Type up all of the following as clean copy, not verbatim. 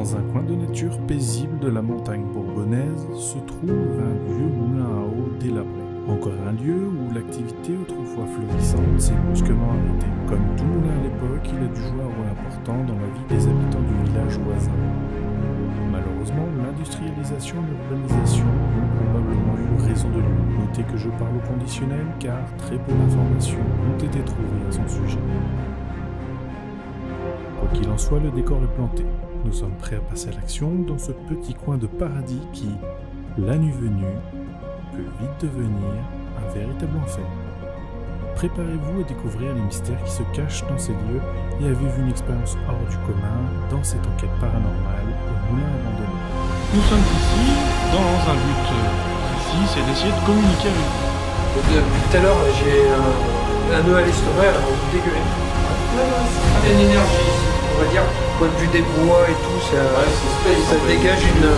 Dans un coin de nature paisible de la montagne bourbonnaise se trouve un vieux moulin à eau délabré. Encore un lieu où l'activité autrefois florissante s'est brusquement arrêtée. Comme tout moulin à l'époque, il a dû jouer un rôle important dans la vie des habitants du village voisin. Malheureusement, l'industrialisation et l'urbanisation ont probablement eu raison de lui. Notez que je parle au conditionnel car très peu d'informations ont été trouvées à son sujet. Quoi qu'il en soit, le décor est planté. Nous sommes prêts à passer à l'action dans ce petit coin de paradis qui, la nuit venue, peut vite devenir un véritable enfer. Préparez-vous à découvrir les mystères qui se cachent dans ces lieux et avez-vous une expérience hors du commun dans cette enquête paranormale au moulin abandonné. Nous sommes ici dans un but précis, c'est d'essayer de communiquer avec vous. Depuis tout à l'heure, j'ai un nœud à l'estomac, elle a envie de dégueuler. Il y a une énergie, on va dire, point de vue des bois et tout, ça dégage une...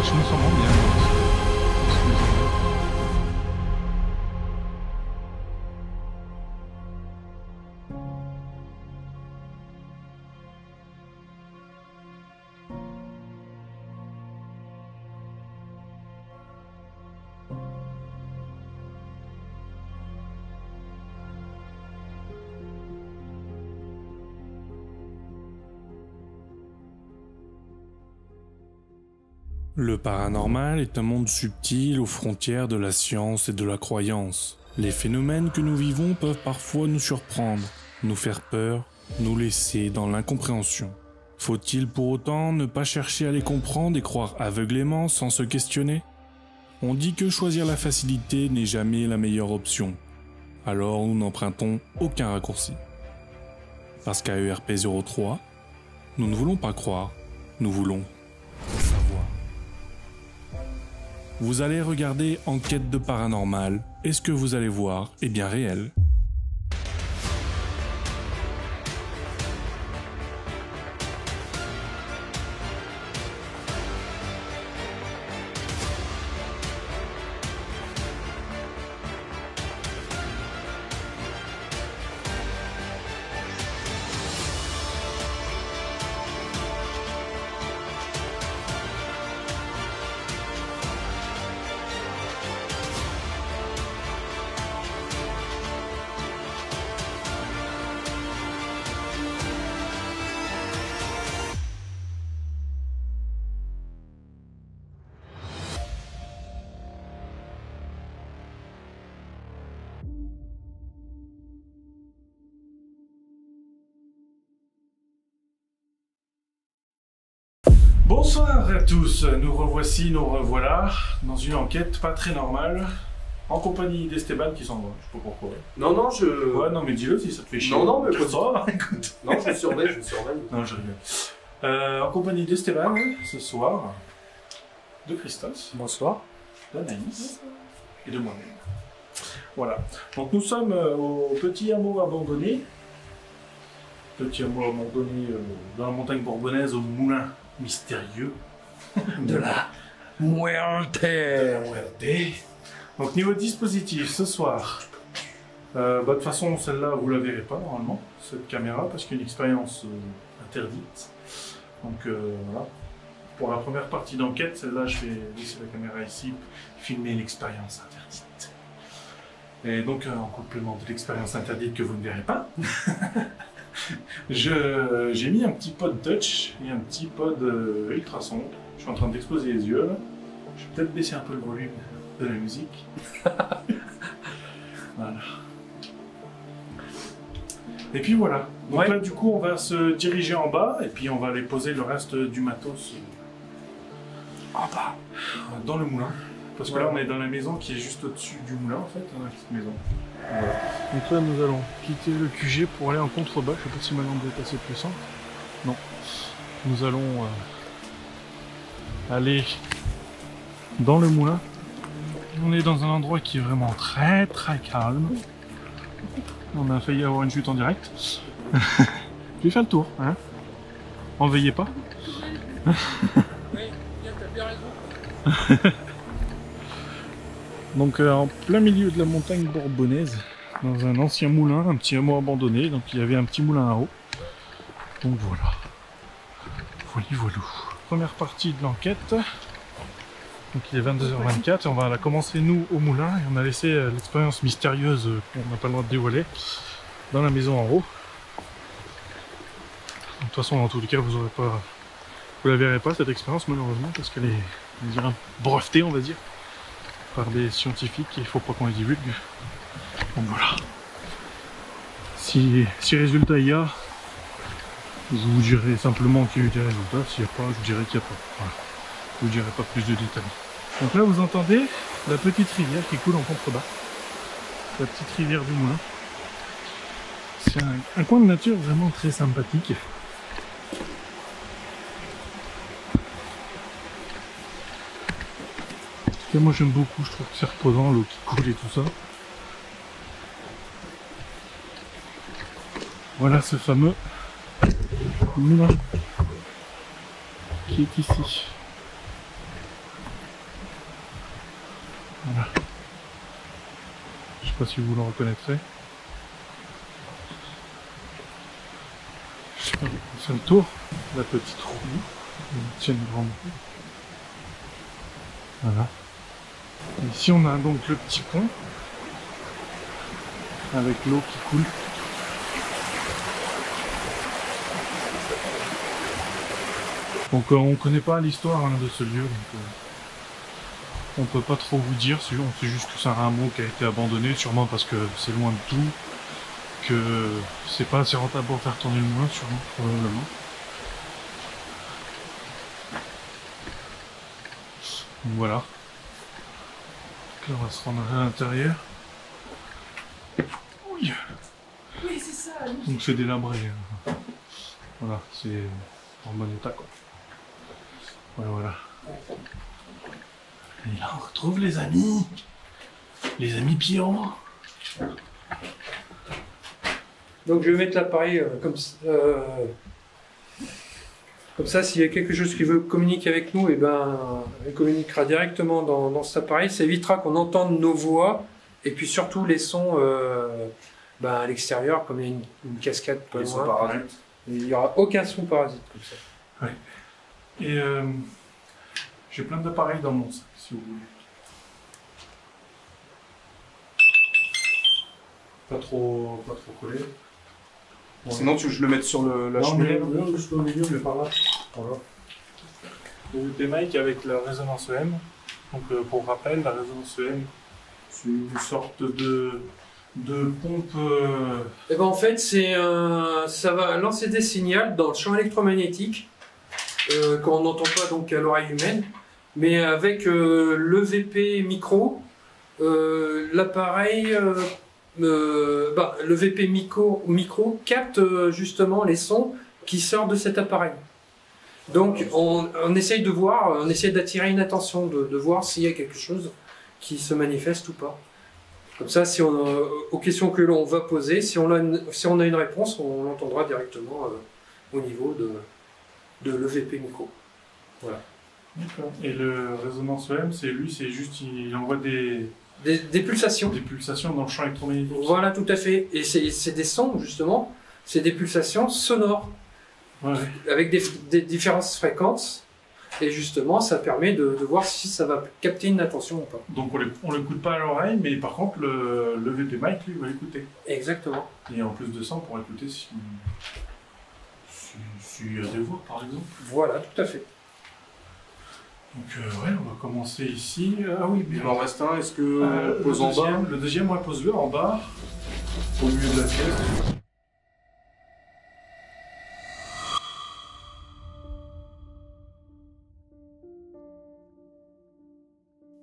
Je me sens bien. Le paranormal est un monde subtil aux frontières de la science et de la croyance. Les phénomènes que nous vivons peuvent parfois nous surprendre, nous faire peur, nous laisser dans l'incompréhension. Faut-il pour autant ne pas chercher à les comprendre et croire aveuglément sans se questionner ? On dit que choisir la facilité n'est jamais la meilleure option. Alors nous n'empruntons aucun raccourci. Parce qu'à ERP 03, nous ne voulons pas croire, nous voulons savoir. Vous allez regarder Enquête de paranormal, et ce que vous allez voir est bien réel. Bonsoir à tous, nous revoilà dans une enquête pas très normale, en compagnie d'Esteban qui s'en va, je sais pas pourquoi. Non, Ouais, non mais dis-le si ça te fait chier. Non, mais écoute. Non, je surveille. Non, je rigole. En compagnie d'Esteban, ce soir, de Christos. Bonsoir. d'Anaïs et de moi-même. Voilà. Donc nous sommes au petit hameau abandonné. Petit hameau abandonné dans la montagne bourbonnaise, au moulin mystérieux de la muerte. Donc niveau dispositif, ce soir, de toute façon celle-là vous la verrez pas normalement, cette caméra, parce qu'il y a une expérience interdite. Donc voilà. Pour la première partie d'enquête, celle-là je vais laisser la caméra ici, filmer l'expérience interdite. Et donc en complément de l'expérience interdite que vous ne verrez pas, j'ai mis un petit pod touch et un petit pod ultrason. Je suis en train d'exploser les yeux là. Je vais peut-être baisser un peu le volume de la musique. Voilà. Et puis voilà. Donc là du coup on va se diriger en bas et puis on va aller poser le reste du matos en bas, dans le moulin. Parce que là on est dans la maison qui est juste au-dessus du moulin en fait, dans la petite maison. Voilà. Donc là nous allons quitter le QG pour aller en contrebas. Je sais pas si ma lampe est assez puissante. Non. Nous allons aller dans le moulin. On est dans un endroit qui est vraiment très très calme. On a failli avoir une chute en direct. Je vais faire le tour, hein. En veillez pas. Oui, t'as bien raison. Donc en plein milieu de la montagne bourbonnaise, dans un ancien moulin, un petit hameau abandonné, donc il y avait un petit moulin à eau. Donc voilà. Voilà, voilà. Première partie de l'enquête. Donc il est 22h24 et on va la commencer nous au moulin et on a laissé l'expérience mystérieuse qu'on n'a pas le droit de dévoiler dans la maison en haut. De toute façon, dans tous les cas, vous la verrez pas cette expérience malheureusement parce qu'elle est, on dirait, brevetée, on va dire, par des scientifiques et il faut pas qu'on les divulgue. Donc voilà. Si résultat il y a, je vous dirai simplement qu'il y a eu des résultats. S'il n'y a pas, je dirai qu'il n'y a pas. Voilà. Je vous dirai pas plus de détails. Donc là, vous entendez la petite rivière qui coule en contrebas. La petite rivière du moulin. C'est un coin de nature vraiment très sympathique. Et moi j'aime beaucoup, je trouve que c'est reposant, l'eau qui coule et tout ça. Voilà ce fameux moulin qui est ici. Voilà. Je sais pas si vous le reconnaîtrez. Je sais pas, c'est le tour. La petite roue. Une tienne grande. Voilà. Ici on a donc le petit pont avec l'eau qui coule. Donc on connaît pas l'histoire de ce lieu, donc on peut pas trop vous dire, on sait juste que c'est un hameau qui a été abandonné, sûrement parce que c'est loin de tout, que c'est pas assez rentable pour faire tourner le moulin, sûrement, probablement. Donc voilà. Là, on va se rendre à l'intérieur. Oui, c'est ça. donc c'est délabré. Voilà, c'est en bon état quoi. Voilà, voilà. Et là on retrouve les amis Pierrot. Donc je vais mettre l'appareil comme ça, s'il y a quelque chose qui veut communiquer avec nous, et ben, il communiquera directement dans cet appareil. Ça évitera qu'on entende nos voix et puis surtout les sons à l'extérieur, comme il y a une cascade pas loin. Il n'y aura aucun son parasite comme ça. Ouais. Et j'ai plein d'appareils dans mon sac, si vous voulez. Pas trop collé. Ouais. Sinon, je le mets sur la cheminée. Non, je suis au milieu, mais par là. Voilà. Le mic avec la résonance EM. Donc, pour rappel, la résonance EM, c'est une sorte de pompe. Et ben en fait, ça va lancer des signaux dans le champ électromagnétique qu'on n'entend pas donc à l'oreille humaine, mais avec l'EVP micro, l'appareil. Le VP micro capte justement les sons qui sortent de cet appareil. Donc on essaye de voir, on essaye d'attirer une attention, de voir s'il y a quelque chose qui se manifeste ou pas. Comme ça, aux questions que l'on va poser, si on a une réponse, on l'entendra directement au niveau de l'EVP micro. Voilà. D'accord. Et le résonance EM, c'est juste, il envoie des pulsations. Des pulsations dans le champ électromagnétique. Voilà, tout à fait. Et c'est des sons, justement, c'est des pulsations sonores. Ouais. Avec des différentes fréquences. Et justement, ça permet de voir si ça va capter une attention ou pas. Donc on l'écoute pas à l'oreille, mais par contre, le VP mic, lui, va l'écouter. Exactement. Et en plus de ça, on pourra écouter s'il y a des voix, par exemple. Voilà, tout à fait. Donc ouais, on va commencer ici. Ah oui, il m'en reste un, est-ce que pose en bas? Le deuxième, ouais, pose-le en bas, au milieu de la pièce.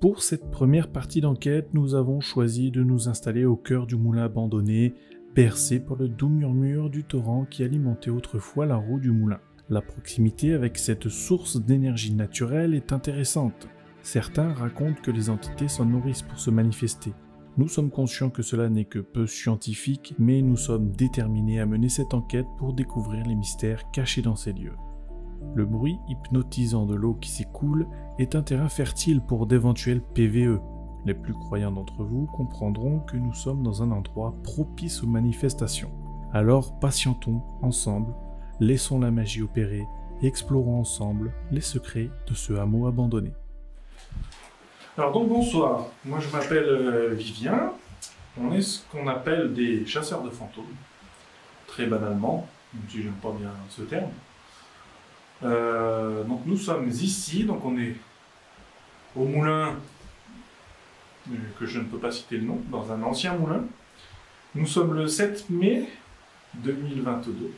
Pour cette première partie d'enquête, nous avons choisi de nous installer au cœur du moulin abandonné, bercé par le doux murmure du torrent qui alimentait autrefois la roue du moulin. La proximité avec cette source d'énergie naturelle est intéressante. Certains racontent que les entités s'en nourrissent pour se manifester. Nous sommes conscients que cela n'est que peu scientifique, mais nous sommes déterminés à mener cette enquête pour découvrir les mystères cachés dans ces lieux. Le bruit hypnotisant de l'eau qui s'écoule est un terrain fertile pour d'éventuels PVE. Les plus croyants d'entre vous comprendront que nous sommes dans un endroit propice aux manifestations. Alors patientons ensemble, laissons la magie opérer et explorons ensemble les secrets de ce hameau abandonné. Alors donc bonsoir, moi je m'appelle Vivien, on est ce qu'on appelle des chasseurs de fantômes, très banalement, même si j'aime pas bien ce terme. Donc nous sommes ici, donc on est au moulin, que je ne peux pas citer le nom, dans un ancien moulin. Nous sommes le 7 mai 2022.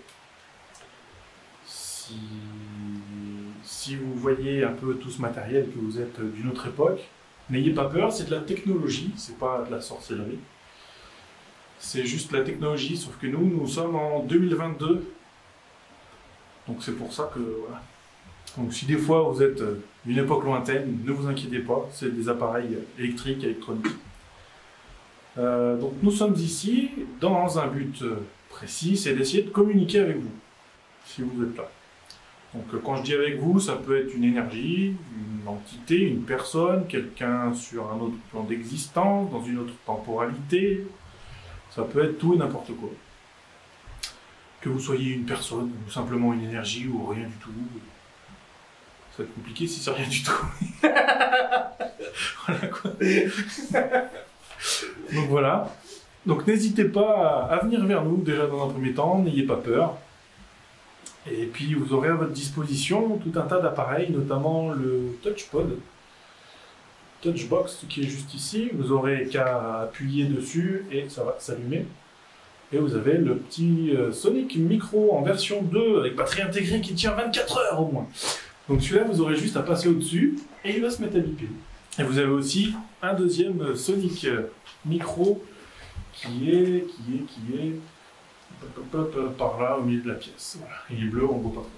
Si vous voyez un peu tout ce matériel, que vous êtes d'une autre époque, n'ayez pas peur, c'est de la technologie, c'est pas de la sorcellerie. C'est juste la technologie, sauf que nous sommes en 2022. Donc c'est pour ça que, voilà. Donc si des fois vous êtes d'une époque lointaine, ne vous inquiétez pas, c'est des appareils électriques, électroniques. Donc nous sommes ici dans un but précis, c'est d'essayer de communiquer avec vous, si vous êtes là. Donc quand je dis avec vous, ça peut être une énergie, une entité, une personne, quelqu'un sur un autre plan d'existence, dans une autre temporalité. Ça peut être tout et n'importe quoi. Que vous soyez une personne, ou simplement une énergie, ou rien du tout. Ça va être compliqué si c'est rien du tout. Voilà quoi. Donc voilà. Donc n'hésitez pas à venir vers nous, déjà dans un premier temps, n'ayez pas peur. Et puis vous aurez à votre disposition tout un tas d'appareils, notamment le Touchpod, Touchbox qui est juste ici. Vous aurez qu'à appuyer dessus et ça va s'allumer. Et vous avez le petit Sonic Micro en version 2 avec batterie intégrée qui tient 24 heures au moins. Donc celui-là, vous aurez juste à passer au-dessus et il va se mettre à biper. Et vous avez aussi un deuxième Sonic Micro qui est par là au milieu de la pièce. Voilà. Il est bleu, on ne voit pas trop.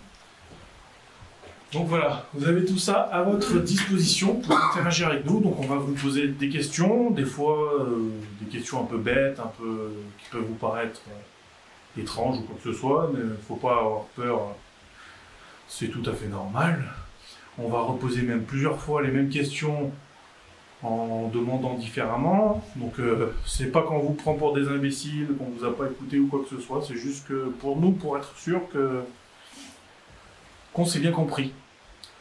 Donc voilà, vous avez tout ça à votre disposition pour interagir avec nous. Donc on va vous poser des questions, des fois des questions un peu bêtes, un peu qui peuvent vous paraître étranges ou quoi que ce soit. Il ne faut pas avoir peur, c'est tout à fait normal. On va reposer même plusieurs fois les mêmes questions en demandant différemment. Donc c'est pas qu'on vous prend pour des imbéciles, qu'on vous a pas écouté ou quoi que ce soit, c'est juste que pour nous, pour être sûr qu'on s'est bien compris.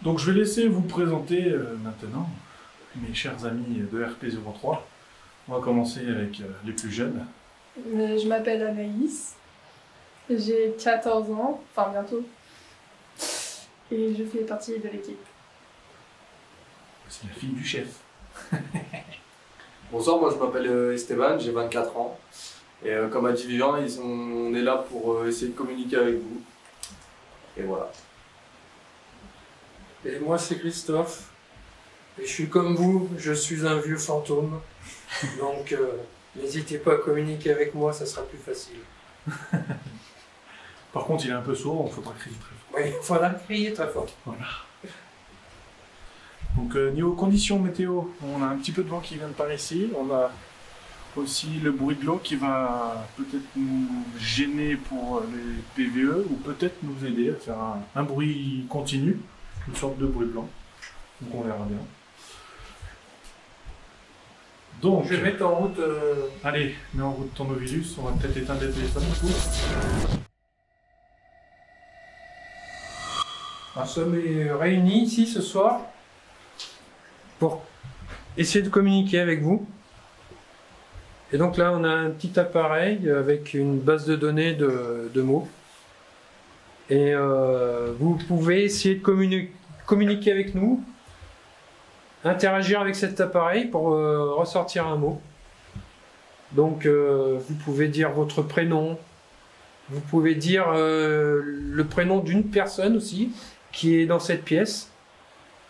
Donc je vais laisser vous présenter maintenant mes chers amis de RP03. On va commencer avec les plus jeunes. Je m'appelle Anaïs, j'ai 14 ans, enfin bientôt, et je fais partie de l'équipe. C'est la fille du chef. Bonsoir, moi je m'appelle Esteban, j'ai 24 ans. Et comme a dit Vivien, on est là pour essayer de communiquer avec vous. Et voilà. Et moi c'est Christophe, et je suis comme vous, je suis un vieux fantôme, donc n'hésitez pas à communiquer avec moi, ça sera plus facile. Par contre, il est un peu sourd, il faudra crier très fort. Oui, il faudra crier très fort. Voilà. Donc niveau conditions météo, on a un petit peu de vent qui vient de par ici, on a aussi le bruit de l'eau qui va peut-être nous gêner pour les PVE ou peut-être nous aider à faire un bruit continu, une sorte de bruit blanc. Donc on verra bien. Donc, je vais mettre en route... Allez, mets en route ton Movilus, on va peut-être éteindre les téléphones du coup. Nous sommes réunis ici ce soir pour essayer de communiquer avec vous. Et donc là, on a un petit appareil avec une base de données de mots. Et vous pouvez essayer de communiquer avec nous, interagir avec cet appareil pour ressortir un mot. Donc vous pouvez dire votre prénom, vous pouvez dire le prénom d'une personne aussi qui est dans cette pièce.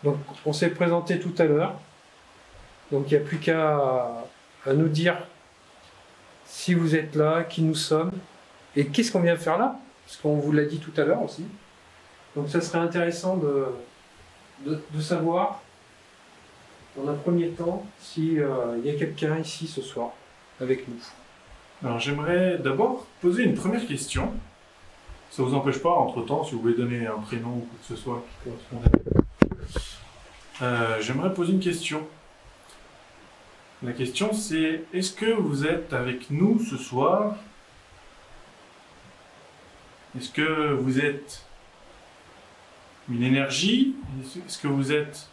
Donc on s'est présenté tout à l'heure. Donc il n'y a plus qu'à nous dire si vous êtes là, qui nous sommes et qu'est-ce qu'on vient faire là, parce qu'on vous l'a dit tout à l'heure aussi. Donc ça serait intéressant de savoir dans un premier temps s'il y a quelqu'un ici ce soir avec nous. Alors j'aimerais d'abord poser une première question. Ça vous empêche pas, entre-temps, si vous voulez donner un prénom ou quoi que ce soit qui correspondrait. J'aimerais poser une question. La question c'est, est-ce que vous êtes avec nous ce soir? Est-ce que vous êtes une énergie? Est-ce que vous êtes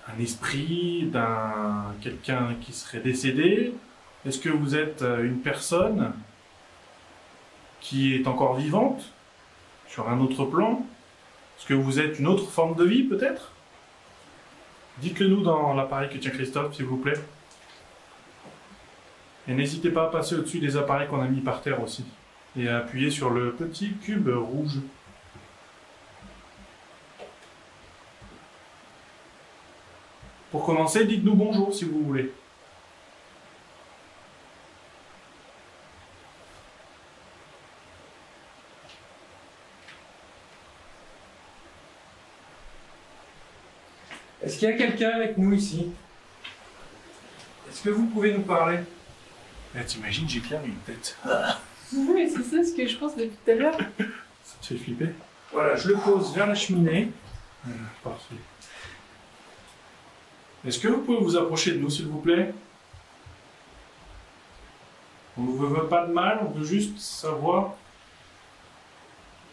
un esprit d'un quelqu'un qui serait décédé? Est-ce que vous êtes une personne qui est encore vivante sur un autre plan? Est-ce que vous êtes une autre forme de vie peut-être? Dites-le nous dans l'appareil que tient Christophe, s'il vous plaît. Et n'hésitez pas à passer au-dessus des appareils qu'on a mis par terre aussi. Et à appuyer sur le petit cube rouge. Pour commencer, dites-nous bonjour si vous voulez. Est-ce qu'il y a quelqu'un avec nous ici? Est-ce que vous pouvez nous parler? T'imagines, j'ai clair une tête. Oui, c'est ça ce que je pense depuis tout à l'heure. Ça te fait flipper? Voilà, je le pose vers la cheminée. Parfait. Est-ce que vous pouvez vous approcher de nous, s'il vous plaît? On ne vous veut pas de mal, on veut juste savoir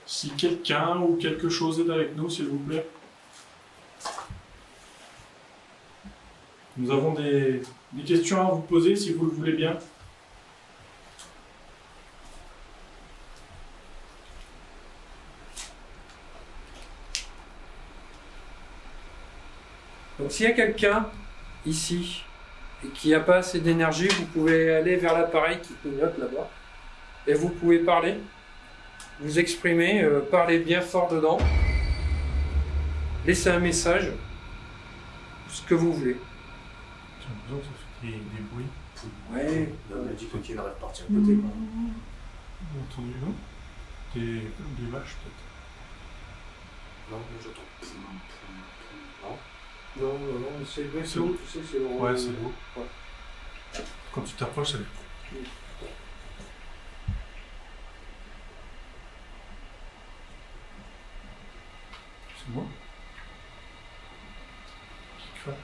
si quelqu'un ou quelque chose est avec nous, s'il vous plaît. Nous avons des questions à vous poser, si vous le voulez bien. Donc s'il y a quelqu'un ici et qui n'a pas assez d'énergie, vous pouvez aller vers l'appareil qui clignote là-bas. Et vous pouvez parler, vous exprimer, parler bien fort dedans. Laissez un message, ce que vous voulez. J'ai l'impression que ça fait des bruits. Ouais. On a dit qu'il aurait reparti à côté. Quoi. Vous avez entendu, non? Des vaches, peut-être. Non, mais j'entends. Non, c'est le C'est où? tu sais, c'est le Ouais, c'est beau. Ouais. Quand tu t'approches, ça fait... C'est moi? Qui fait?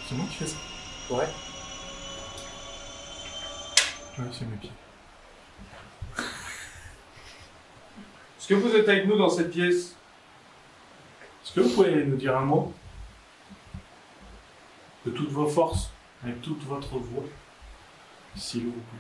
C'est moi qui fais ça? Ouais. Ouais, c'est mes pieds. Est-ce que vous êtes avec nous dans cette pièce? Est-ce que vous pouvez nous dire un mot? De toutes vos forces, avec toute votre voix, s'il vous plaît.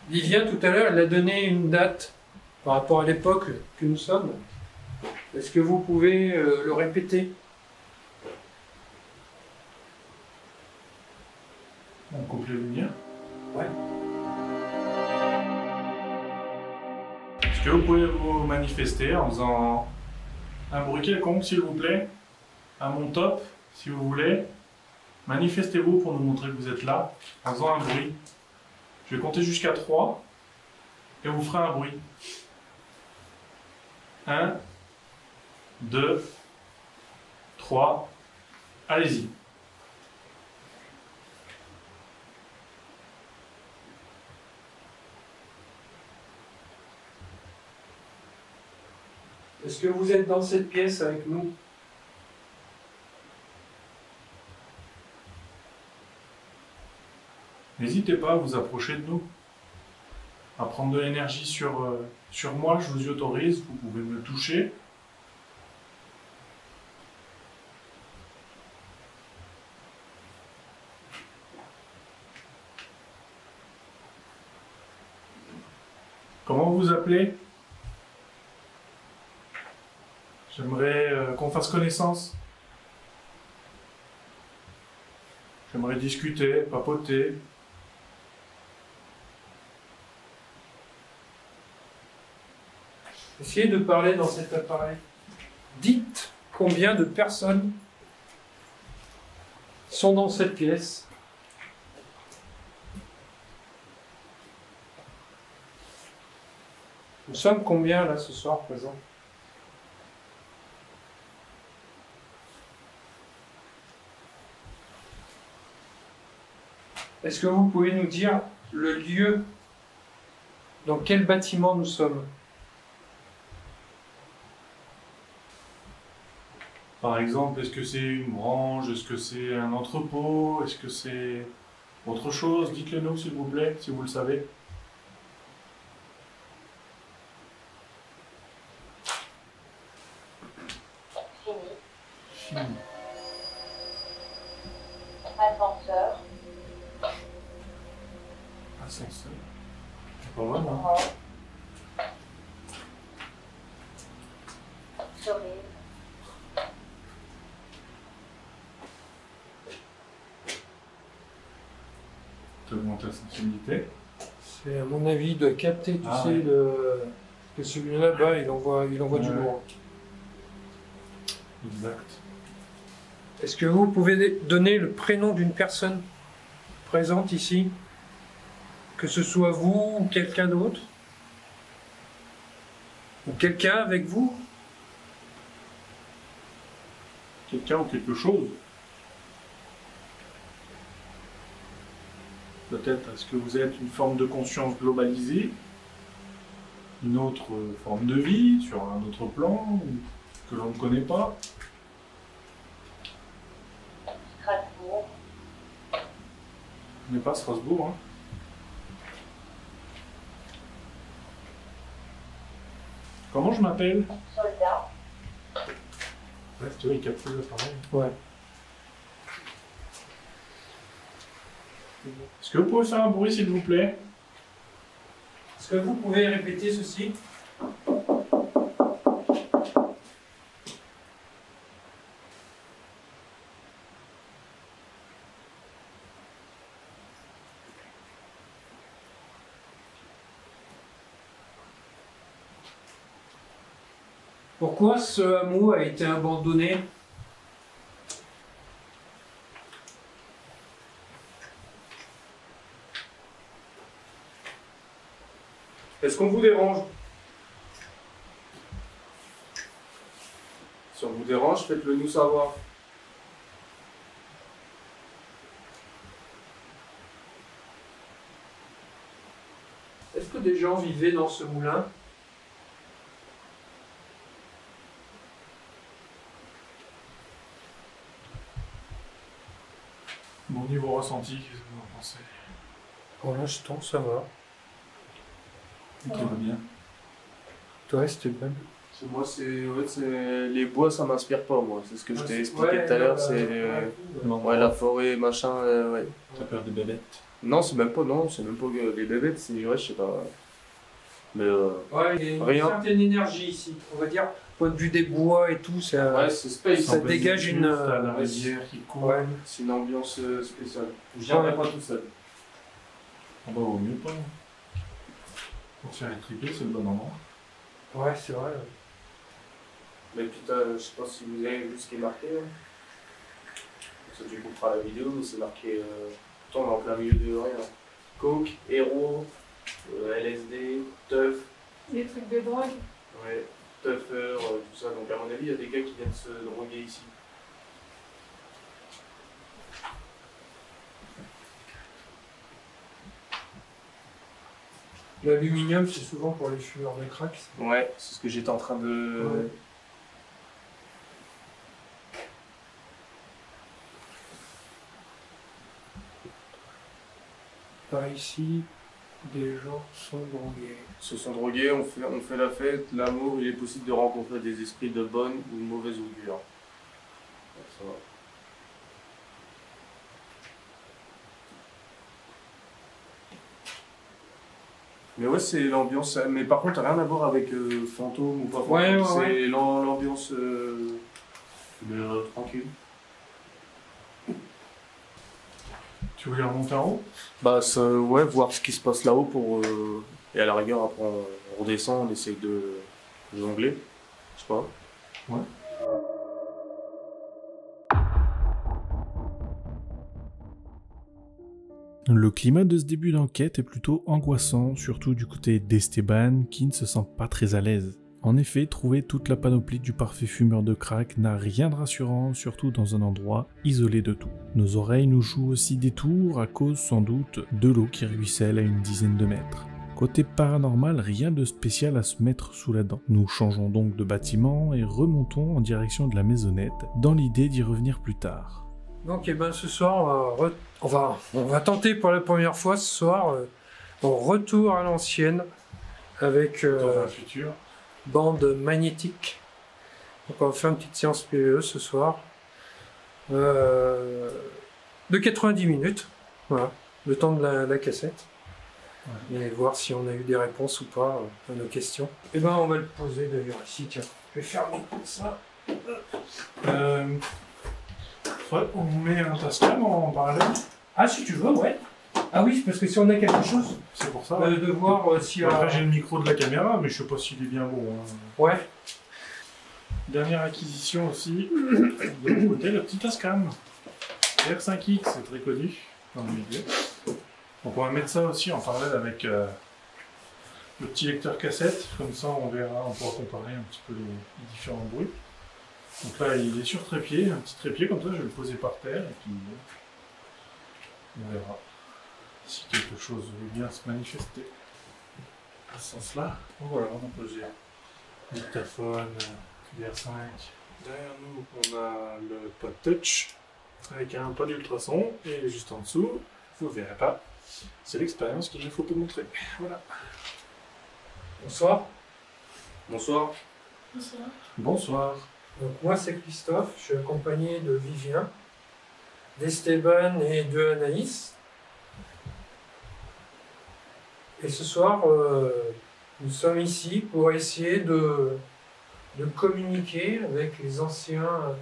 Livia, tout à l'heure, elle a donné une date par rapport à l'époque que nous sommes. Est-ce que vous pouvez le répéter? On coupe les lumières. Ouais. Est-ce que vous pouvez vous manifester en faisant un bruit quelconque, s'il vous plaît? À mon top, si vous voulez. Manifestez-vous pour nous montrer que vous êtes là, en faisant un bruit. Je vais compter jusqu'à 3 et vous ferez un bruit. 1, 2, 3, allez-y. Est-ce que vous êtes dans cette pièce avec nous? N'hésitez pas à vous approcher de nous, à prendre de l'énergie sur moi, je vous y autorise, vous pouvez me toucher. Comment vous vous appelez? J'aimerais qu'on fasse connaissance. J'aimerais discuter, papoter. Essayez de parler dans cet appareil. Dites combien de personnes sont dans cette pièce. Nous sommes combien là ce soir présents? Est-ce que vous pouvez nous dire le lieu, dans quel bâtiment nous sommes? Par exemple, est-ce que c'est une grange? Est-ce que c'est un entrepôt? Est-ce que c'est autre chose? Dites-le nous, s'il vous plaît, si vous le savez. Fini. Ascenseur. Ascenseur. C'est pas mal, hein? Orange. Cerise. T'augmentes la sensibilité. C'est à mon avis de capter, tu Ah sais, ouais. que celui-là bas, il envoie du Ouais. lourd. Exact. Est-ce que vous pouvez donner le prénom d'une personne présente ici? Que ce soit vous ou quelqu'un d'autre? Ou quelqu'un avec vous? Quelqu'un ou quelque chose? Peut-être, est-ce que vous êtes une forme de conscience globalisée? Une autre forme de vie, sur un autre plan, ou que l'on ne connaît pas? Strasbourg. On n'est pas à Strasbourg, hein? Comment je m'appelle? Soldat. Ouais, tu vois, il capte l'appareil. Ouais. Est-ce que vous pouvez faire un bruit, s'il vous plaît? Est-ce que vous pouvez répéter ceci? Pourquoi ce hameau a été abandonné? Est-ce qu'on vous dérange? Si on vous dérange, faites-le nous savoir. Est-ce que des gens vivaient dans ce moulin? Bon, niveau ressenti, qu'est-ce que vous en pensez? Pour l'instant, ça va. Tout va bien. Toi, Stéphane? Moi, les bois, ça m'inspire pas, moi. C'est ce que je t'ai expliqué tout à l'heure. C'est la forêt, machin. Ouais. T'as peur des bébêtes? Non, c'est même pas que les bébêtes, c'est ouais, je sais pas. Mais Ouais, il y a une Rien. certaine énergie ici. On va dire, point de vue des bois et tout, ça, ouais, c'est space. ça en fait. dégage une. T'as la rivière qui court. Ouais. C'est une ambiance spéciale. Je viendrai pas tout seul. On va au mieux pas. Pour se faire étriper, c'est le bon endroit. Ouais, c'est vrai. Mais putain, je sais pas si vous avez vu ce qui est marqué. Hein. Ça, tu couperas la vidéo, mais c'est marqué. Pourtant, on est en plein milieu de rien. Coke, héros, LSD, teuf, Des trucs de drogue. ouais, teuffer, tout ça. Donc, à mon avis, il y a des gars qui viennent se droguer ici. L'aluminium, c'est souvent pour les fumeurs de crack. ça. Ouais, c'est ce que j'étais en train de. Ouais. Par ici, des gens sont drogués. Se sont drogués, on fait la fête, l'amour, il est possible de rencontrer des esprits de bonne ou de mauvaise augure. Ouais, ça va. Mais ouais, c'est l'ambiance. Mais par contre, rien à voir avec fantôme ou pas fantôme. Ouais, ouais, c'est ouais. l'ambiance tranquille. Tu voulais remonter en haut? Bah, ouais, voir ce qui se passe là-haut pour. Et à la rigueur, après, on redescend, on essaye de jongler. Je sais pas. Ouais. Le climat de ce début d'enquête est plutôt angoissant, surtout du côté d'Esteban qui ne se sent pas très à l'aise. En effet, trouver toute la panoplie du parfait fumeur de crack n'a rien de rassurant, surtout dans un endroit isolé de tout. Nos oreilles nous jouent aussi des tours à cause sans doute de l'eau qui ruisselle à une dizaine de mètres. Côté paranormal, rien de spécial à se mettre sous la dent. Nous changeons donc de bâtiment et remontons en direction de la maisonnette, dans l'idée d'y revenir plus tard. Donc eh ben, ce soir, on va tenter pour la première fois ce soir un retour à l'ancienne avec Dans un futur. bande magnétique. Donc on va faire une petite séance PVE ce soir de 90 minutes. Voilà, le temps de la cassette. Ouais. Et voir si on a eu des réponses ou pas à nos questions. Et ben on va le poser d'ailleurs ici, tiens. Je vais fermer ça. Ouais, on met un Tascam en parallèle. Ah si tu veux, ouais. Ah oui, parce que si on a quelque chose, C'est pour ça. de voir si... Après j'ai le micro de la caméra, mais je sais pas s'il est bien bon. Hein. Ouais. Dernière acquisition aussi, de l'autre côté, le petit Tascam. R5X, c'est très connu dans le milieu. Donc on va mettre ça aussi en parallèle avec le petit lecteur cassette, comme ça on verra, on pourra comparer un petit peu les différents bruits. Donc là il est sur trépied, un petit trépied comme ça, je vais le poser par terre et puis on verra si quelque chose veut bien se manifester. À ce sens-là, donc voilà, on a posé dictaphone, VR5. Derrière nous on a le pod touch avec un pod ultrason et juste en dessous, vous ne verrez pas. C'est l'expérience qu'il ne faut pas montrer. Voilà. Bonsoir. Bonsoir. Bonsoir. Donc moi c'est Christophe, je suis accompagné de Vivien, d'Esteban et de Anaïs. Et ce soir, nous sommes ici pour essayer de communiquer avec les anciens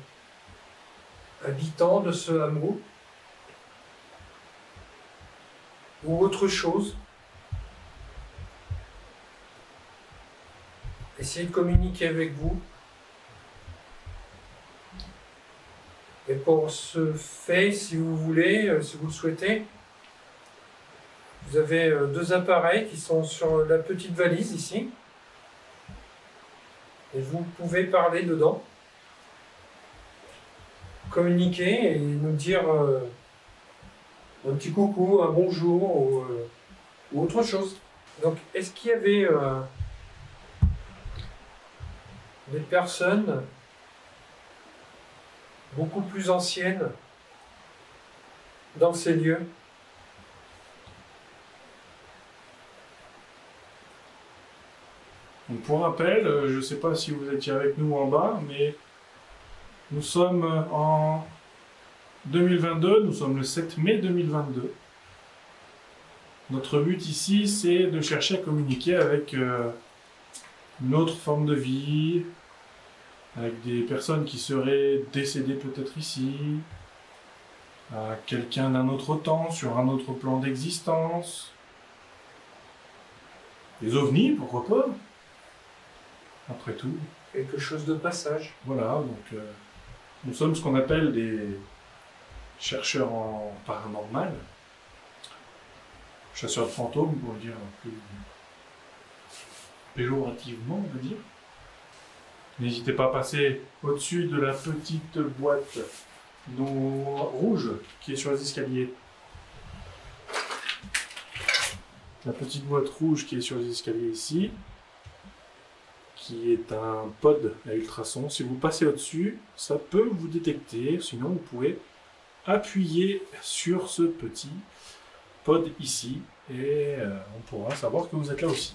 habitants de ce hameau. Ou autre chose. Essayez de communiquer avec vous. Et pour ce fait, si vous voulez, si vous le souhaitez, vous avez deux appareils qui sont sur la petite valise ici. Et vous pouvez parler dedans. Communiquer et nous dire un petit coucou, un bonjour ou autre chose. Donc, est-ce qu'il y avait des personnes beaucoup plus anciennes dans ces lieux? Donc pour rappel, je ne sais pas si vous étiez avec nous en bas, mais nous sommes en 2022, nous sommes le 7 mai 2022. Notre but ici, c'est de chercher à communiquer avec une autre forme de vie, avec des personnes qui seraient décédées peut-être ici, à quelqu'un d'un autre temps, sur un autre plan d'existence. Des ovnis, pourquoi pas? Après tout. Quelque chose de passage. Voilà, donc nous sommes ce qu'on appelle des chercheurs en paranormal, chasseurs de fantômes, pour le dire un peu péjorativement, on va dire. N'hésitez pas à passer au-dessus de la petite boîte rouge qui est sur les escaliers. La petite boîte rouge qui est sur les escaliers ici, qui est un pod à ultrasons. Si vous passez au-dessus, ça peut vous détecter. Sinon, vous pouvez appuyer sur ce petit pod ici et on pourra savoir que vous êtes là aussi.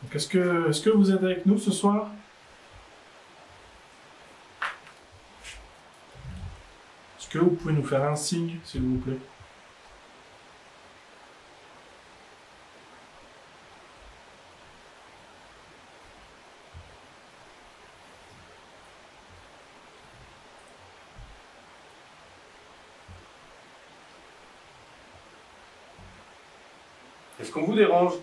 Donc, est-ce que vous êtes avec nous ce soir ? Est-ce que vous pouvez nous faire un signe, s'il vous plaît ? Est-ce qu'on vous dérange ?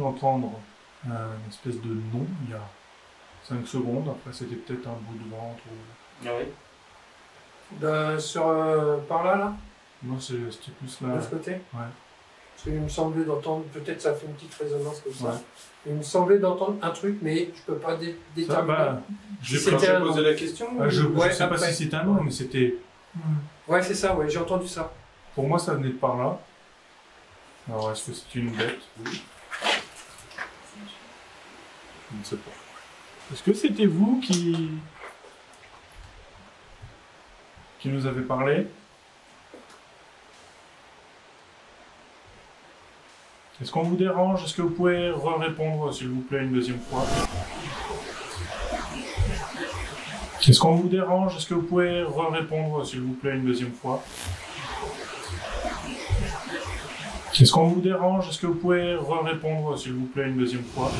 cru entendre une espèce de nom il y a 5 secondes. Après, c'était peut-être un bout de ventre ou... Ah oui. Par là, là, Non, c'était plus de là. ce côté. Ouais. Parce qu'il me semblait d'entendre, peut-être ça fait une petite résonance comme ça. Ouais. Il me semblait d'entendre un truc, mais je peux pas Ça, déterminer. bah, Si j'ai c'était J'ai un posé nom. la question. je Ouais, sais pas après. si c'était un nom, mais c'était... Ouais, c'est ça, ouais, j'ai entendu ça. Pour moi, ça venait de par là. Alors, est-ce que c'est une bête? Oui. Je ne sais pas. Est-ce que c'était vous qui nous avez parlé? Est-ce qu'on vous dérange? Est-ce que vous pouvez répondre, s'il vous plaît, une deuxième fois? Est-ce qu'on vous dérange? Est-ce que vous pouvez répondre, s'il vous plaît, une deuxième fois? Est-ce qu'on vous dérange? Est-ce que vous pouvez répondre, s'il vous plaît, une deuxième fois?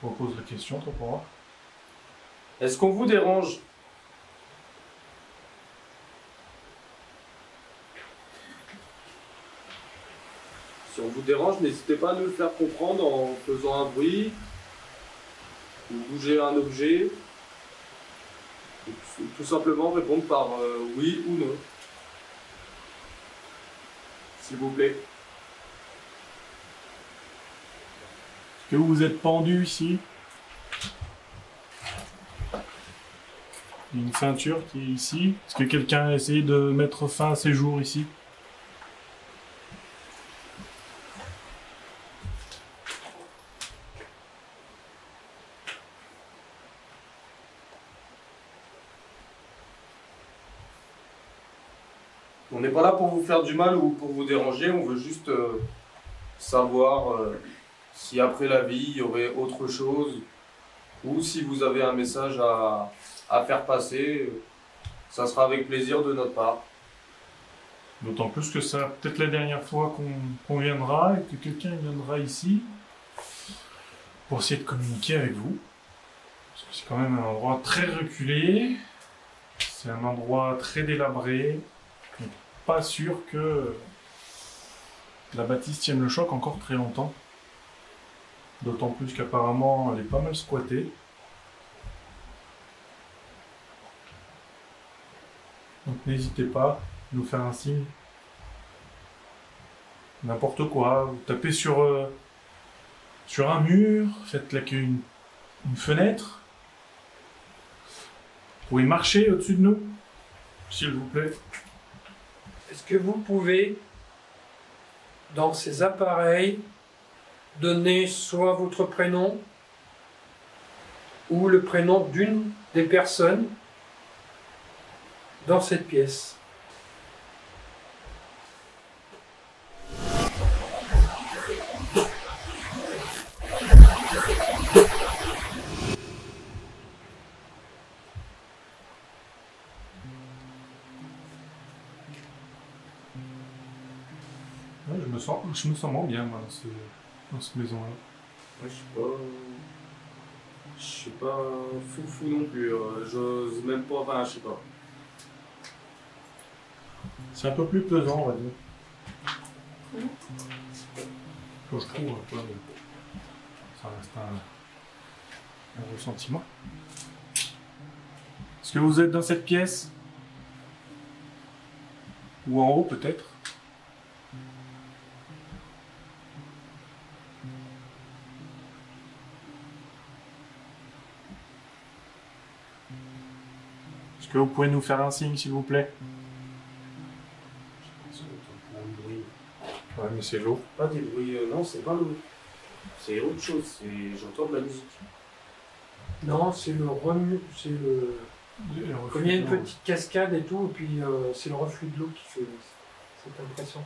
Je repose la question, toi, pour voir. Est-ce qu'on vous dérange? Si on vous dérange, n'hésitez pas à nous le faire comprendre en faisant un bruit ou bouger un objet. Ou tout simplement répondre par oui ou non. S'il vous plaît. Est-ce que vous êtes pendu ici? Il y a une ceinture qui est ici. Est-ce que quelqu'un a essayé de mettre fin à ses jours ici? On n'est pas là pour vous faire du mal ou pour vous déranger, on veut juste savoir si après la vie il y aurait autre chose ou si vous avez un message à faire passer, ça sera avec plaisir de notre part. D'autant plus que ça peut-être la dernière fois qu'on viendra et que quelqu'un viendra ici pour essayer de communiquer avec vous. Parce que c'est quand même un endroit très reculé, c'est un endroit très délabré. Donc, pas sûr que la bâtisse tienne le choc encore très longtemps. D'autant plus qu'apparemment elle est pas mal squattée. Donc n'hésitez pas à nous faire un signe. N'importe quoi, vous tapez sur un mur, faites là une fenêtre. Vous pouvez marcher au-dessus de nous, s'il vous plaît. Est-ce que vous pouvez, dans ces appareils, donner soit votre prénom ou le prénom d'une des personnes dans cette pièce? Ouais, je me sens vraiment bien moi, dans cette maison-là. Ouais, je suis pas fou non plus. J'ose même pas. Enfin, je sais pas. C'est un peu plus pesant, on va dire. Quand je trouve un peu, mais ça reste un ressentiment. Est-ce que vous êtes dans cette pièce? Ou en haut peut-être? Est-ce que vous pouvez nous faire un signe s'il vous plaît? Ouais, mais c'est lourd. Pas des bruits. Non, c'est pas l'eau. C'est autre chose. J'entends de la musique. Non, c'est le remue, c'est le... Comme il y a une petite cascade et tout, et puis c'est le reflux de l'eau qui fait cette impression.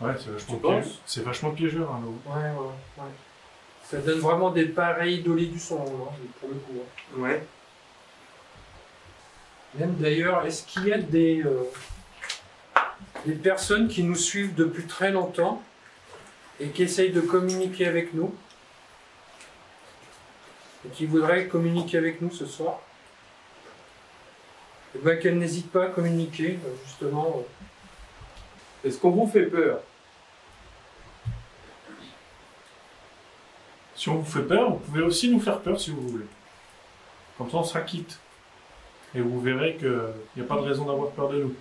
Ouais, c'est vachement Tu penses piégeux. C'est vachement piégeux, hein, l'eau. Ouais. Ça donne vraiment des pareils isolés du son, hein, pour le coup. Hein. Ouais. Même d'ailleurs, est-ce qu'il y a des personnes qui nous suivent depuis très longtemps et qui essayent de communiquer avec nous et qui voudraient communiquer avec nous ce soir? eh ben, qu'elle n'hésite pas à communiquer, justement. Est-ce qu'on vous fait peur? Si on vous fait peur, vous pouvez aussi nous faire peur si vous voulez. Comme ça, on sera quitte. Et vous verrez qu'il n'y a pas de raison d'avoir peur de nous.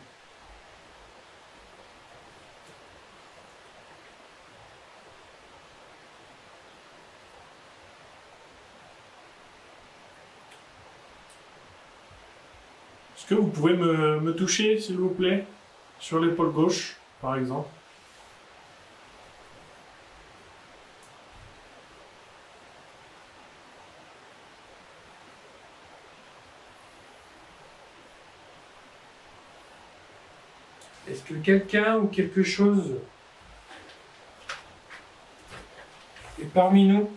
Est-ce que vous pouvez me toucher, s'il vous plaît? Sur l'épaule gauche, par exemple. Est-ce que quelqu'un ou quelque chose est parmi nous?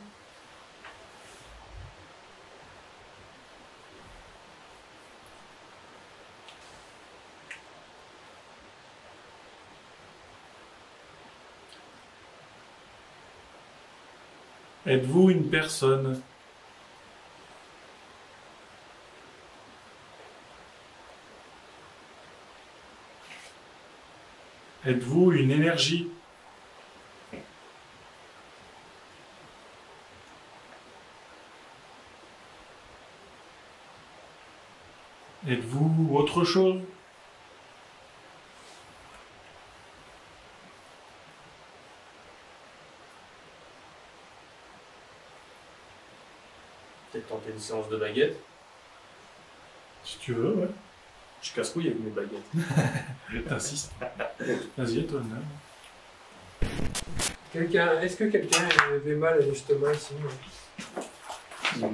Êtes-vous une personne? Êtes-vous une énergie? Êtes-vous autre chose? Peut-être tenter une séance de baguette. Si tu veux, ouais. Je casse-couille avec mes baguettes. T'insistes. Vas-y, étonne. Est-ce que quelqu'un avait mal à l'estomac ici? Non.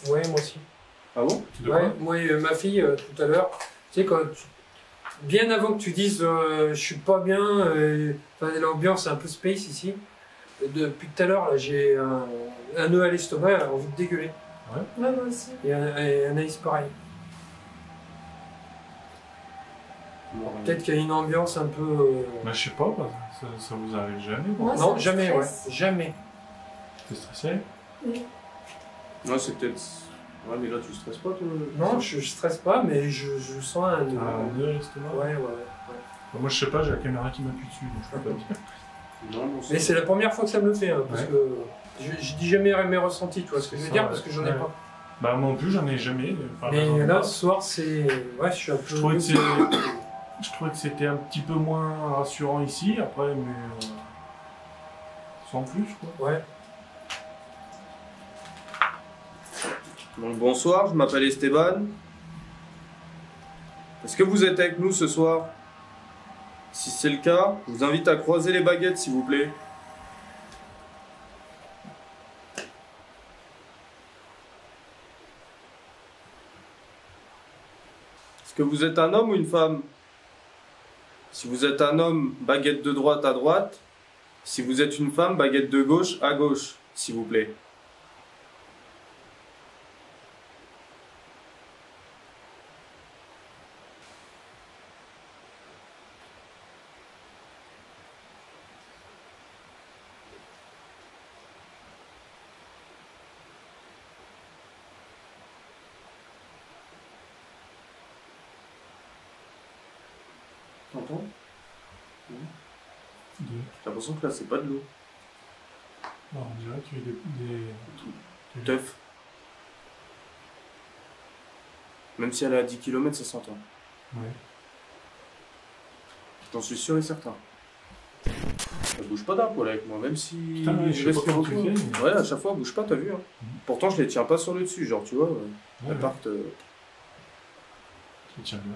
Ouais, moi aussi. Ah bon? De Ouais, quoi? moi, tout à l'heure, tu sais, bien avant que tu dises je suis pas bien, enfin, l'ambiance est un peu space ici, depuis tout à l'heure, là, j'ai un nœud à l'estomac, envie de dégueuler. Ouais, moi aussi. Et Anaïs, pareil. Peut-être qu'il y a une ambiance un peu. Bah, je sais pas, bah, ça vous arrive jamais? Moi, Non, ça me jamais, ouais. stresse. Jamais. T'es stressé? Ouais, c'est peut-être. Ouais, mais là, tu stresses pas, toi? Non, je stresse pas, mais je sens un nœud. T'as un nœud à l'estomac? Ouais. Bah, moi, je sais pas, j'ai la caméra qui m'appuie dessus, donc je peux pas dire. Non, non, Mais c'est la première fois que ça me le fait, hein, parce Ouais. que je dis jamais mes ressentis, tu vois ce que je veux C'est dire, ça, parce que j'en ai ouais. pas. Bah, moi non plus, j'en ai jamais. Enfin, Mais j'en ai là, pas. ce soir, c'est. Ouais, je suis un peu. Je trouvais que c'était un petit peu moins rassurant ici, après, mais sans plus, quoi. Ouais. Donc bonsoir, je m'appelle Esteban. Est-ce que vous êtes avec nous ce soir? Si c'est le cas, je vous invite à croiser les baguettes, s'il vous plaît. Est-ce que vous êtes un homme ou une femme? Si vous êtes un homme, baguette de droite à droite. Si vous êtes une femme, baguette de gauche à gauche, s'il vous plaît. T'entends? Deux. J'ai l'impression que là, c'est pas de l'eau. Non, on dirait qu'il y a des... Teuf. Même si elle est à 10 km, ça s'entend. Ouais. J'en suis sûr et certain. Elle bouge pas d'un poil avec moi, même si Putain, ouais, je sais pas comment tu beaucoup. fais, mais- Ouais, à chaque fois, elle bouge pas, t'as vu. Hein. Pourtant, je les tiens pas sur le dessus, genre, tu vois. Ouais, Elles ouais. partent. Je tiens bien.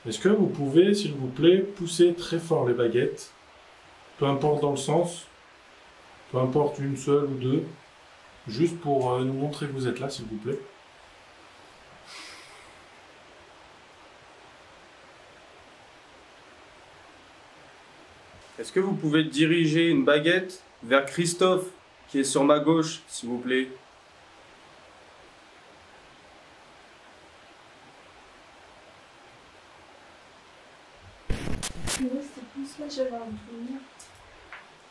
Est-ce que vous pouvez, s'il vous plaît, pousser très fort les baguettes, peu importe dans le sens, peu importe une seule ou deux, juste pour nous montrer que vous êtes là, s'il vous plaît. Est-ce que vous pouvez diriger une baguette vers Christophe, qui est sur ma gauche, s'il vous plaît? Mais c'était plus là, j'avais un souvenir.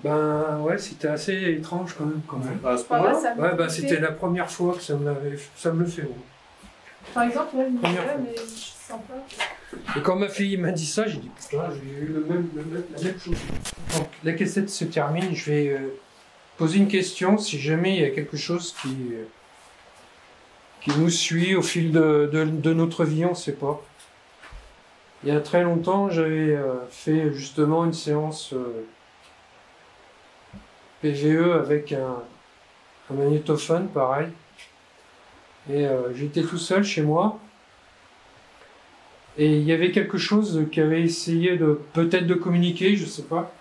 Ben ouais, c'était assez étrange quand même. À ce Enfin, là, point-là, ça me Ouais, bah fait- c'était la première fois que ça me le fait. Ouais. Par exemple, là, je me Première disais, fois. mais je sens pas. Et quand ma fille m'a dit ça, j'ai dit putain, j'ai eu la même chose. Donc la cassette se termine, je vais poser une question si jamais il y a quelque chose qui nous suit au fil de notre vie, on ne sait pas. Il y a très longtemps, j'avais fait justement une séance PVE avec un magnétophone, pareil. Et j'étais tout seul chez moi. Et il y avait quelque chose qui avait essayé de peut-être de communiquer, je sais pas.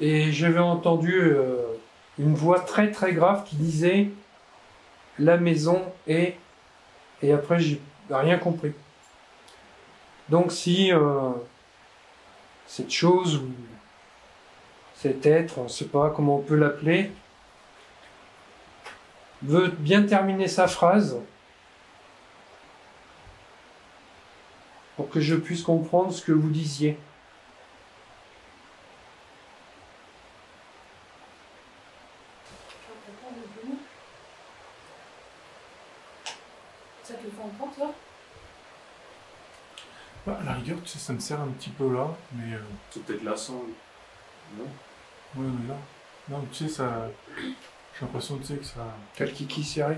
Et j'avais entendu une voix très très grave qui disait la maison est... Et après j'ai rien compris. Donc si cette chose ou cet être, on ne sait pas comment on peut l'appeler, veut bien terminer sa phrase pour que je puisse comprendre ce que vous disiez. Ça te fait entendre, ça? Bah, à la rigueur, tu sais, ça me sert un petit peu là, mais... c'est peut-être la sangle. Non? Ouais, mais là... Non, tu sais, ça... J'ai l'impression, tu sais, que ça... T'as le kiki serré,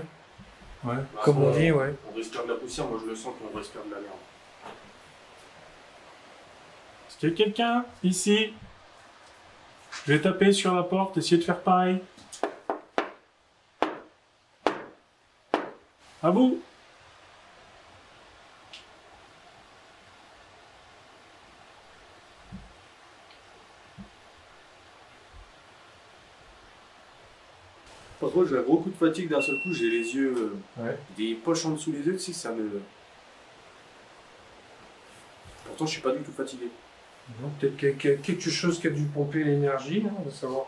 Ouais. comme on dit, ouais. On respire de la poussière, moi je le sens qu'on respire de la merde. Est-ce qu'il y a quelqu'un ici? Je vais taper sur la porte, essayer de faire pareil. À vous! Par contre, j'ai un gros coup de fatigue d'un seul coup, j'ai les yeux. Ouais. Des poches en dessous les yeux, tu sais, ça me. Pourtant, je suis pas du tout fatigué. Non, peut-être quelque chose qui a dû pomper l'énergie, hein, on va savoir.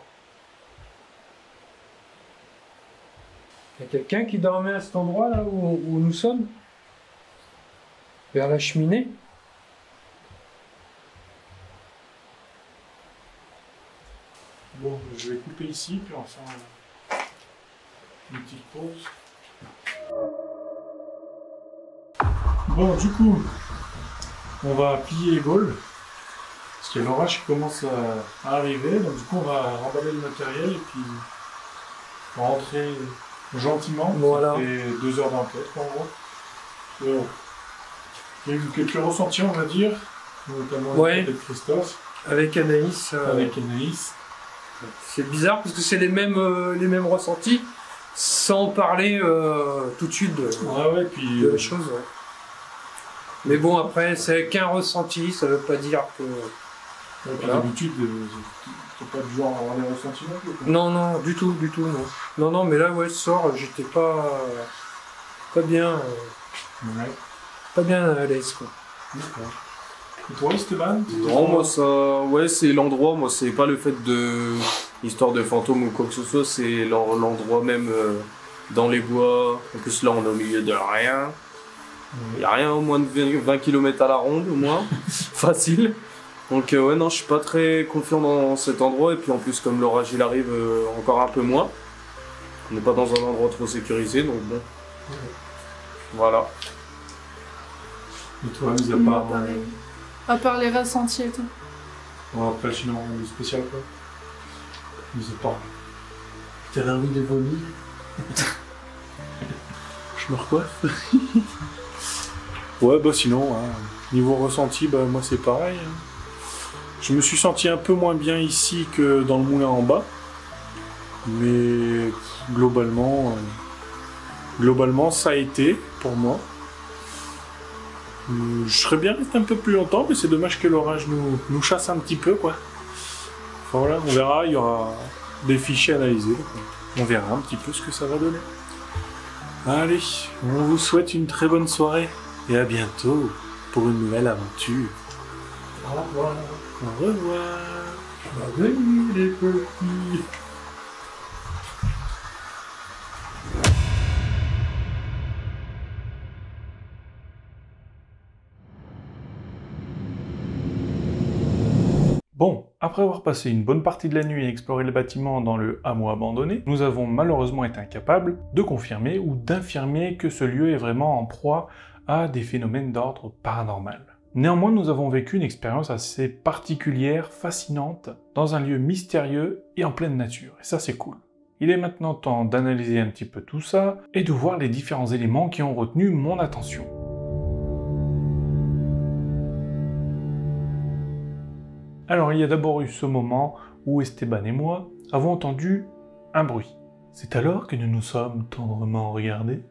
Il y a quelqu'un qui dormait à cet endroit là où nous sommes? Vers la cheminée? Bon, je vais couper ici, puis on va faire une petite pause. Bon, du coup, on va plier les gaules. Parce qu'il y a l'orage qui commence à arriver. Donc, du coup, on va remballer le matériel et puis rentrer gentiment. Voilà. Ça fait 2 heures d'enquête, en gros. Il y a eu quelques ressentis, on va dire. Notamment Ouais. avec Christophe, Avec Anaïs. avec Anaïs. C'est bizarre parce que c'est les mêmes ressentis, sans parler tout de suite Ouais, puis... de la chose. Ouais. Mais bon, après, c'est qu'un ressenti, ça veut pas dire que... Ouais, puis Voilà. d'habitude, t'es pas du genre à avoir les ressentis non plus. quoi. Non, non, du tout, non. Non, non, mais là, ouais, ce soir, j'étais pas bien, Ouais. pas bien à l'aise, quoi. Et toi, Esteban? Non, moi ça. Ouais, c'est l'endroit, moi c'est pas le fait de. Histoire de fantôme ou quoi que ce soit, c'est l'endroit même dans les bois. En plus, là, on est au milieu de rien. Il y a rien au moins de 20 km à la ronde, au moins. Facile. Donc, ouais, non, je suis pas très confiant dans cet endroit. Et puis en plus, comme l'orage il arrive, encore un peu moins. On n'est pas dans un endroit trop sécurisé, donc bon. Voilà. Et toi, mis à Moi, part... pareil. À part les ressentis et tout. On va pas sinon rien de spécial, quoi. Mis à part... T'as envie de vomir? Je me recoiffe. Ouais, bah sinon, hein, niveau ressenti, bah moi c'est pareil. Hein. Je me suis senti un peu moins bien ici que dans le moulin en bas. Mais globalement, ça a été pour moi. Je serais bien resté un peu plus longtemps, mais c'est dommage que l'orage nous chasse un petit peu, quoi. Enfin, voilà, on verra, il y aura des fichiers analysés. Donc on verra un petit peu ce que ça va donner. Allez, on vous souhaite une très bonne soirée et à bientôt pour une nouvelle aventure. Au revoir. Au revoir. Bienvenue, les petits. Bon, Après avoir passé une bonne partie de la nuit à explorer le bâtiment dans le hameau abandonné, nous avons malheureusement été incapables de confirmer ou d'infirmer que ce lieu est vraiment en proie à des phénomènes d'ordre paranormal. Néanmoins, nous avons vécu une expérience assez particulière, fascinante, dans un lieu mystérieux et en pleine nature, et ça c'est cool. Il est maintenant temps d'analyser un petit peu tout ça, et de voir les différents éléments qui ont retenu mon attention. Alors il y a d'abord eu ce moment où Esteban et moi avons entendu un bruit. C'est alors que nous nous sommes tendrement regardés.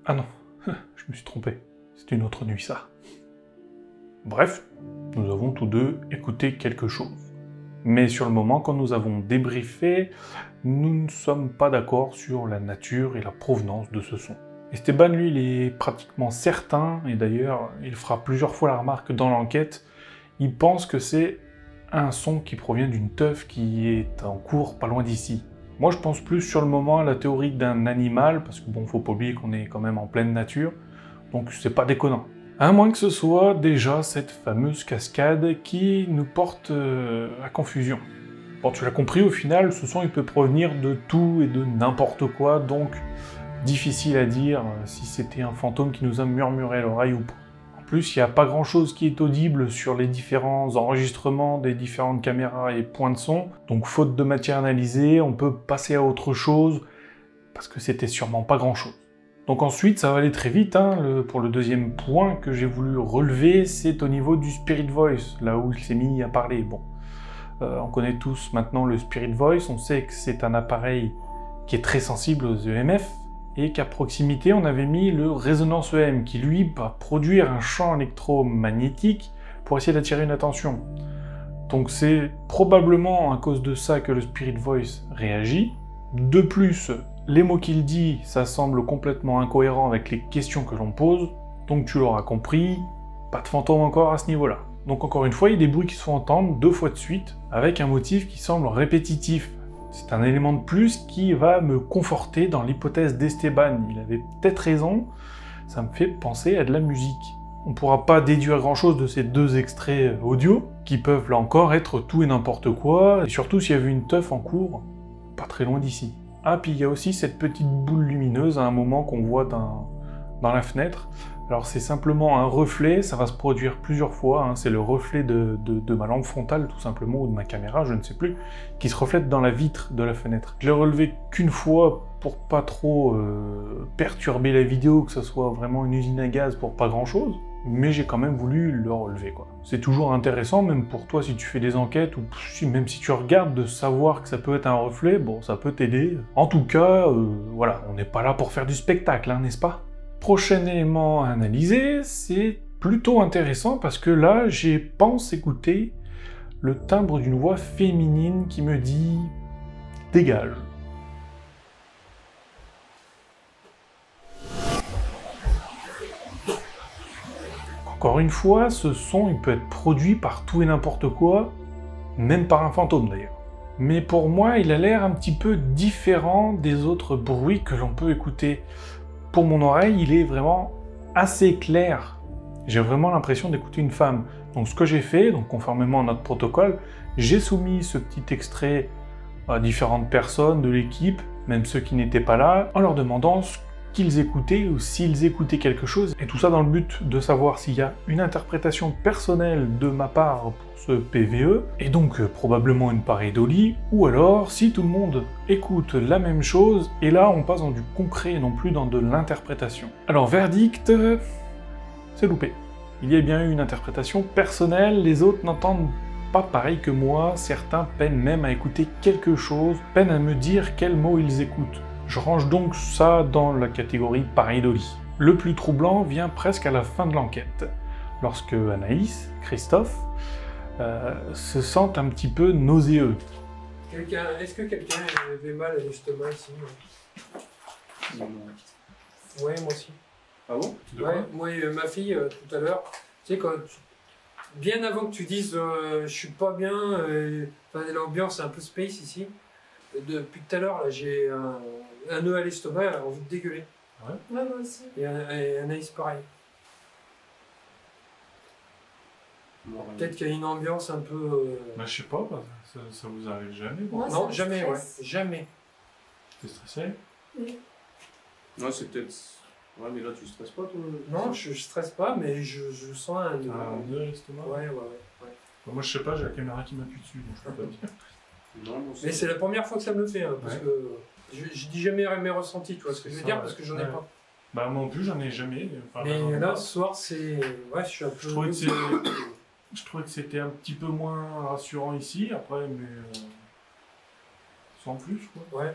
Ah non, je me suis trompé, c'est une autre nuit ça. Bref, nous avons tous deux écouté quelque chose. Mais sur le moment, quand nous avons débriefé, nous ne sommes pas d'accord sur la nature et la provenance de ce son. Esteban, lui, il est pratiquement certain, et d'ailleurs, il fera plusieurs fois la remarque dans l'enquête, il pense que c'est un son qui provient d'une teuf qui est en cours pas loin d'ici. Moi je pense plus sur le moment à la théorie d'un animal, parce que bon, faut pas oublier qu'on est quand même en pleine nature, donc c'est pas déconnant. À moins que ce soit déjà cette fameuse cascade qui nous porte à confusion. Bon, tu l'as compris, au final, ce son il peut provenir de tout et de n'importe quoi, donc difficile à dire si c'était un fantôme qui nous a murmuré à l'oreille ou pas. En plus, il n'y a pas grand-chose qui est audible sur les différents enregistrements des différentes caméras et points de son, donc faute de matière analysée, on peut passer à autre chose, parce que c'était sûrement pas grand-chose. Donc ensuite, ça va aller très vite, hein, pour le deuxième point que j'ai voulu relever, c'est au niveau du Spirit Voice, là où il s'est mis à parler. Bon, on connaît tous maintenant le Spirit Voice, on sait que c'est un appareil qui est très sensible aux EMF, et qu'à proximité, on avait mis le résonance EM, qui lui va produire un champ électromagnétique pour essayer d'attirer une attention. Donc c'est probablement à cause de ça que le Spirit Voice réagit. De plus, les mots qu'il dit, ça semble complètement incohérent avec les questions que l'on pose, donc tu l'auras compris, pas de fantôme encore à ce niveau-là. Donc encore une fois, il y a des bruits qui se font entendre 2 fois de suite, avec un motif qui semble répétitif. C'est un élément de plus qui va me conforter dans l'hypothèse d'Esteban. Il avait peut-être raison, ça me fait penser à de la musique. On ne pourra pas déduire grand-chose de ces 2 extraits audio, qui peuvent là encore être tout et n'importe quoi, et surtout s'il y avait une teuf en cours, pas très loin d'ici. Ah, puis il y a aussi cette petite boule lumineuse à un moment qu'on voit dans la fenêtre. Alors c'est simplement un reflet, ça va se produire plusieurs fois, hein. C'est le reflet de ma lampe frontale tout simplement, ou de ma caméra, je ne sais plus, qui se reflète dans la vitre de la fenêtre. Je l'ai relevé qu'une fois pour pas trop perturber la vidéo, que ce soit vraiment une usine à gaz pour pas grand chose, mais j'ai quand même voulu le relever, quoi. C'est toujours intéressant, même pour toi si tu fais des enquêtes, ou même si tu regardes, de savoir que ça peut être un reflet, bon, ça peut t'aider. En tout cas, voilà, on n'est pas là pour faire du spectacle, hein, n'est-ce pas ? Prochain élément à analyser, c'est plutôt intéressant parce que là, j'ai pense écouter le timbre d'une voix féminine qui me dit « dégage ». Encore une fois, ce son il peut être produit par tout et n'importe quoi, même par un fantôme d'ailleurs. Mais pour moi, il a l'air un petit peu différent des autres bruits que l'on peut écouter. Pour mon oreille, il est vraiment assez clair. J'ai vraiment l'impression d'écouter une femme. Donc ce que j'ai fait, donc conformément à notre protocole, j'ai soumis ce petit extrait à différentes personnes de l'équipe, même ceux qui n'étaient pas là, en leur demandant ce qu'ils écoutaient ou s'ils écoutaient quelque chose. Et tout ça dans le but de savoir s'il y a une interprétation personnelle de ma part pour ce PVE, et donc probablement une pareidolie, ou alors si tout le monde écoute la même chose, et là on passe dans du concret et non plus dans de l'interprétation. Alors verdict, c'est loupé. Il y a bien eu une interprétation personnelle, les autres n'entendent pas pareil que moi, certains peinent même à écouter quelque chose, peinent à me dire quels mots ils écoutent. Je range donc ça dans la catégorie pareidolie. Le plus troublant vient presque à la fin de l'enquête, lorsque Anaïs, Christophe, se sentent un petit peu nauséeux. Est-ce que quelqu'un avait mal à l'estomac ici? Ouais, moi aussi. Ah bon? Ouais, moi et ma fille, tout à l'heure, tu sais, bien avant que tu dises je suis pas bien, l'ambiance est un peu space ici, depuis tout à l'heure, j'ai un nœud à l'estomac, envie de dégueuler. Ouais, moi aussi. Et Anaïs, pareil. Peut-être qu'il y a une ambiance un peu... Bah, je sais pas, ça vous arrive jamais? Moi, Non, ça me jamais, ouais. stresse. Jamais. T'es stressé? Ouais, c'est peut-être. Ouais, mais là, tu stresses pas, toi? Non, je stresse pas, mais je sens un... Un nœud à l'estomac? Ouais. Bah, moi, je sais pas, j'ai la caméra qui m'appuie dessus, donc je peux pas dire. Non, non, Mais c'est la première fois que ça me le fait, hein, parce Ouais. que je dis jamais mes ressentis, tu vois ce que je veux C'est dire, ça, parce que j'en ai ouais. pas. Bah, moi non plus, j'en ai jamais. Enfin, Mais j'en ai là, pas. ce soir, c'est... Ouais, je suis un peu... Je trouvais que c'était un petit peu moins rassurant ici, après, mais sans plus, quoi. Ouais.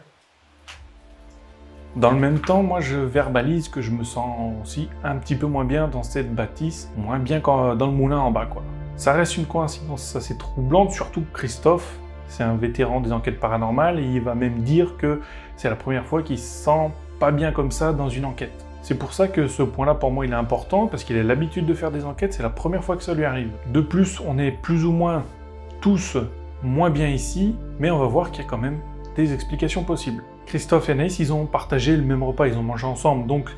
Dans le même temps, moi je verbalise que je me sens aussi un petit peu moins bien dans cette bâtisse, moins bien qu'en dans le moulin en bas, quoi. Ça reste une coïncidence assez troublante, surtout que Christophe, c'est un vétéran des enquêtes paranormales, et il va même dire que c'est la première fois qu'il se sent pas bien comme ça dans une enquête. C'est pour ça que ce point-là, pour moi, il est important, parce qu'il a l'habitude de faire des enquêtes, c'est la première fois que ça lui arrive. De plus, on est plus ou moins tous moins bien ici, mais on va voir qu'il y a quand même des explications possibles. Christophe et Anaïs, ils ont partagé le même repas, ils ont mangé ensemble, donc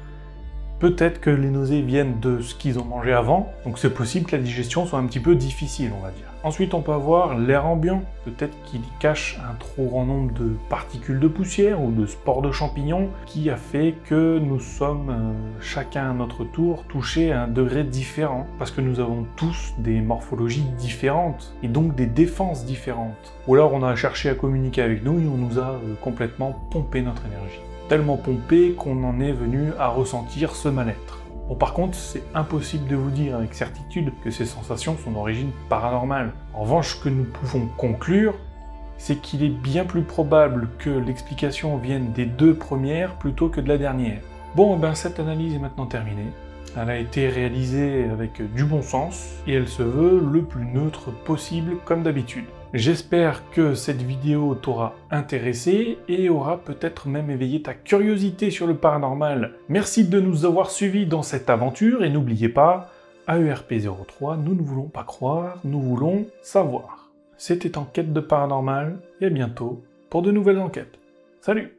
peut-être que les nausées viennent de ce qu'ils ont mangé avant, donc c'est possible que la digestion soit un petit peu difficile, on va dire. Ensuite, on peut avoir l'air ambiant, peut-être qu'il cache un trop grand nombre de particules de poussière ou de spores de champignons, qui a fait que nous sommes chacun à notre tour touchés à un degré différent, parce que nous avons tous des morphologies différentes, et donc des défenses différentes. Ou alors on a cherché à communiquer avec nous et on nous a complètement pompé notre énergie. Tellement pompé qu'on en est venu à ressentir ce mal-être. Bon, par contre, c'est impossible de vous dire avec certitude que ces sensations sont d'origine paranormale. En revanche, ce que nous pouvons conclure, c'est qu'il est bien plus probable que l'explication vienne des deux premières plutôt que de la dernière. Bon, ben cette analyse est maintenant terminée. Elle a été réalisée avec du bon sens et elle se veut le plus neutre possible comme d'habitude. J'espère que cette vidéo t'aura intéressé et aura peut-être même éveillé ta curiosité sur le paranormal. Merci de nous avoir suivis dans cette aventure et n'oubliez pas, AERP03, nous ne voulons pas croire, nous voulons savoir. C'était Enquête de Paranormal et à bientôt pour de nouvelles enquêtes. Salut!